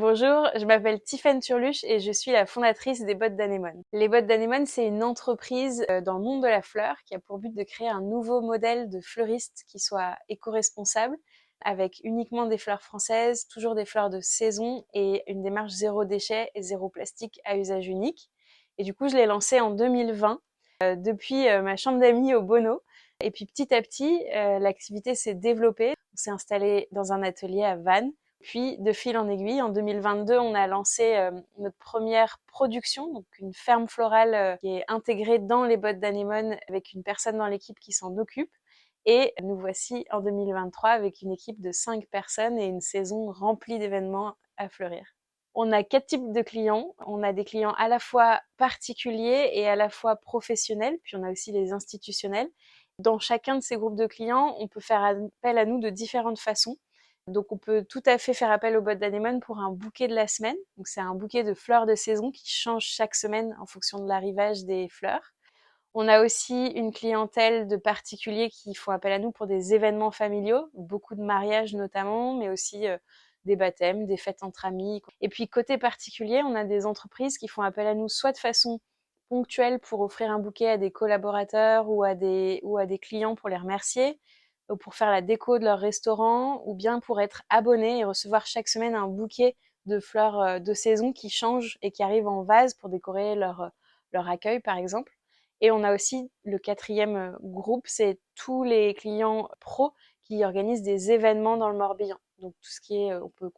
Bonjour, je m'appelle Tiffaine Turluche et je suis la fondatrice des Bottes d'Anémone. Les Bottes d'Anémone, c'est une entreprise dans le monde de la fleur qui a pour but de créer un nouveau modèle de fleuriste qui soit éco-responsable, avec uniquement des fleurs françaises, toujours des fleurs de saison et une démarche zéro déchet et zéro plastique à usage unique. Et du coup, je l'ai lancé en 2020 depuis ma chambre d'amis au Bono. Et puis petit à petit, l'activité s'est développée. On s'est installé dans un atelier à Vannes. Puis, de fil en aiguille, en 2022, on a lancé notre première production, donc une ferme florale qui est intégrée dans les Bottes d'Anémone avec une personne dans l'équipe qui s'en occupe. Et nous voici en 2023 avec une équipe de 5 personnes et une saison remplie d'événements à fleurir. On a 4 types de clients. On a des clients à la fois particuliers et à la fois professionnels, puis on a aussi les institutionnels. Dans chacun de ces groupes de clients, on peut faire appel à nous de différentes façons. Donc on peut tout à fait faire appel aux Bottes d'Anémone pour un bouquet de la semaine. Donc c'est un bouquet de fleurs de saison qui change chaque semaine en fonction de l'arrivage des fleurs. On a aussi une clientèle de particuliers qui font appel à nous pour des événements familiaux, beaucoup de mariages notamment, mais aussi des baptêmes, des fêtes entre amis. Et puis côté particulier, on a des entreprises qui font appel à nous soit de façon ponctuelle pour offrir un bouquet à des collaborateurs ou à des clients pour les remercier, ou pour faire la déco de leur restaurant, ou bien pour être abonné et recevoir chaque semaine un bouquet de fleurs de saison qui changent et qui arrivent en vase pour décorer leur accueil par exemple. Et on a aussi le quatrième groupe, c'est tous les clients pros qui organisent des événements dans le Morbihan. Donc tout ce qui est, on peut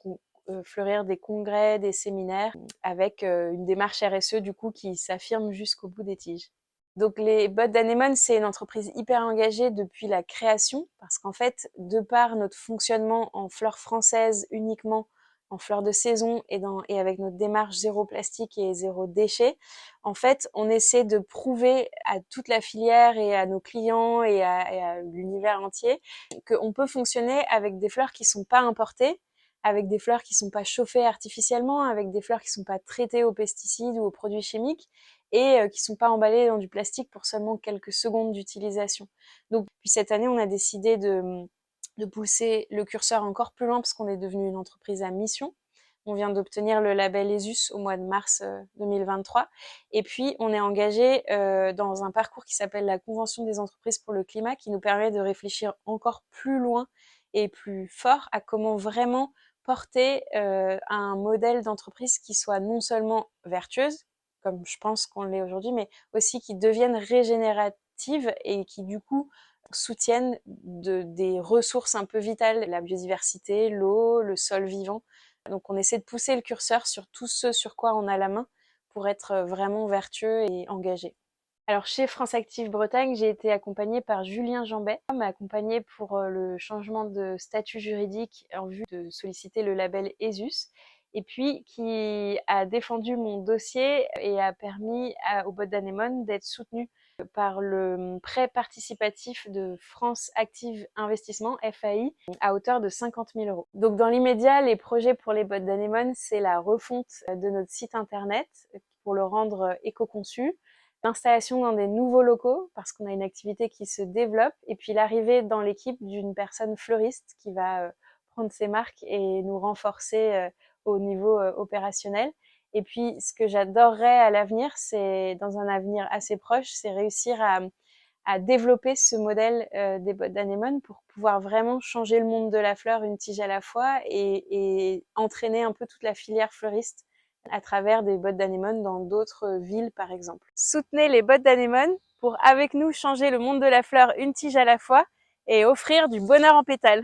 fleurir des congrès, des séminaires, avec une démarche RSE du coup qui s'affirme jusqu'au bout des tiges. Donc les Bottes d'Anémone, c'est une entreprise hyper engagée depuis la création, parce qu'en fait, de par notre fonctionnement en fleurs françaises uniquement, en fleurs de saison et avec notre démarche zéro plastique et zéro déchet, en fait, on essaie de prouver à toute la filière et à nos clients et à l'univers entier qu'on peut fonctionner avec des fleurs qui sont pas importées, avec des fleurs qui sont pas chauffées artificiellement, avec des fleurs qui sont pas traitées aux pesticides ou aux produits chimiques et qui sont pas emballées dans du plastique pour seulement quelques secondes d'utilisation. Donc, puis cette année, on a décidé de pousser le curseur encore plus loin parce qu'on est devenu une entreprise à mission. On vient d'obtenir le label ESUS au mois de mars 2023. Et puis, on est engagé dans un parcours qui s'appelle la Convention des entreprises pour le climat, qui nous permet de réfléchir encore plus loin et plus fort à comment vraiment porter un modèle d'entreprise qui soit non seulement vertueuse, comme je pense qu'on l'est aujourd'hui, mais aussi qui devienne régénérative et qui, du coup, soutiennent des ressources un peu vitales, la biodiversité, l'eau, le sol vivant. Donc on essaie de pousser le curseur sur tout ce sur quoi on a la main pour être vraiment vertueux et engagé. Alors chez France Active Bretagne, j'ai été accompagnée par Julien Jambet, qui m'a accompagnée pour le changement de statut juridique en vue de solliciter le label ESUS, et puis qui a défendu mon dossier et a permis aux Bottes d'Anémone d'être soutenue par le prêt participatif de France Active Investissement, FAI, à hauteur de 50 000 euros. Donc dans l'immédiat, les projets pour les Bottes d'Anémone, c'est la refonte de notre site internet pour le rendre éco-conçu, l'installation dans des nouveaux locaux parce qu'on a une activité qui se développe, et puis l'arrivée dans l'équipe d'une personne fleuriste qui va prendre ses marques et nous renforcer au niveau opérationnel. Et puis, ce que j'adorerais à l'avenir, c'est, dans un avenir assez proche, c'est réussir à développer ce modèle des Bottes d'Anémone pour pouvoir vraiment changer le monde de la fleur une tige à la fois et entraîner un peu toute la filière fleuriste à travers des Bottes d'Anémone dans d'autres villes, par exemple. Soutenez les Bottes d'Anémone pour, avec nous, changer le monde de la fleur une tige à la fois et offrir du bonheur en pétales.